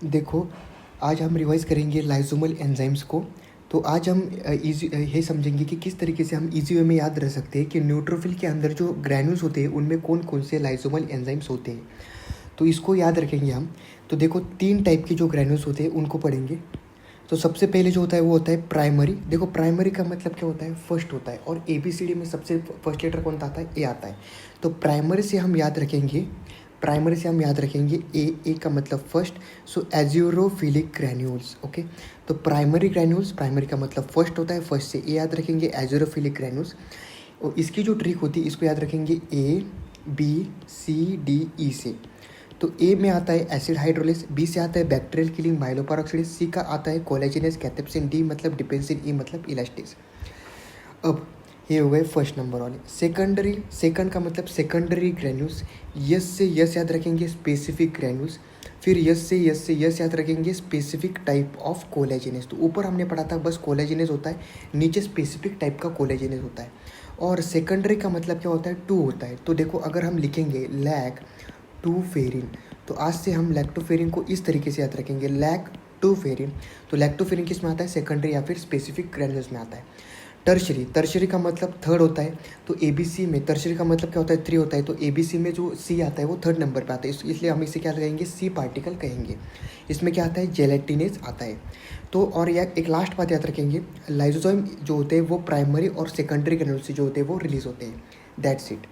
देखो, आज हम रिवाइज़ करेंगे लाइसोमल एंजाइम्स को। तो आज हम ये समझेंगे कि किस तरीके से हम ईज़ी वे में याद रख सकते हैं कि न्यूट्रोफिल के अंदर जो ग्रैन्यूल्स होते हैं उनमें कौन-कौन से लाइसोमल एंजाइम्स होते हैं। तो इसको याद रखेंगे हम। तो देखो 3 टाइप के जो ग्रैन्यूल्स होते हैं उनको पढ़ेंगे। तो सबसे पहले जो होता है वो होता है प्राइमरी। देखो प्राइमरी का मतलब क्या होता है, फर्स्ट होता है, और एबीसीडी में सबसे फर्स्ट लेटर कौन सा आता है, ए आता है। तो प्राइमरी से हम याद रखेंगे, ए का मतलब फर्स्ट। सो एजियोरोफिलिक ग्रैन्यूल्स। ओके, तो प्राइमरी ग्रैन्यूल्स, प्राइमरी का मतलब फर्स्ट होता है, फर्स्ट से ए याद रखेंगे, एजियोरोफिलिक ग्रैन्यूल्स। और इसकी जो ट्रिक होती है इसको याद रखेंगे A B C D E से। तो ए में आता है एसिड हाइड्रोलिस, बी से आता है बैक्टीरियल किलिंग माइलोपेरोक्साइडेज, सी का आता है कोलेजिनेस कैथेप्सिन, डी मतलब डिपेंसिन, ई मतलब इलास्टिस। अब ये हो गए फर्स्ट नंबर वाले। सेकंड का मतलब सेकेंडरी ग्रैन्यूल्स। यस से यस याद रखेंगे, स्पेसिफिक ग्रैन्यूल्स। फिर यस से यस याद रखेंगे, स्पेसिफिक टाइप ऑफ कोलेजिनेस। तो ऊपर हमने पढ़ा था बस कोलेजिनेस होता है, नीचे स्पेसिफिक टाइप का कोलेजिनेस होता है। और सेकेंडरी का मतलब क्या होता है, टू होता है। तो देखो अगर हम लिखेंगे लैक्टोफेरिन, तो आज से हम लैक्टोफेरिन को इस तरीके से याद रखेंगे, लैक्टोफेरिन। तो लैक्टोफेरिन किस में आता है, सेकेंडरी या फिर स्पेसिफिक ग्रैन्यूल्स में आता है। टर्शरी का मतलब थर्ड होता है। तो एबीसी में टर्शरी का मतलब क्या होता है, 3 होता है। तो एबीसी में जो सी आता है वो थर्ड नंबर पे आता है, इसलिए हम इसे क्या कहेंगे, सी पार्टिकल कहेंगे। इसमें क्या आता है, जेलेटिनेज आता है। तो और या एक लास्ट बात याद रखेंगे, लाइसोसोम जो होते हैं वो प्राइमरी और सेकेंडरी ग्रैन्यूल से जो होते हैं वो रिलीज होते हैं। That's it.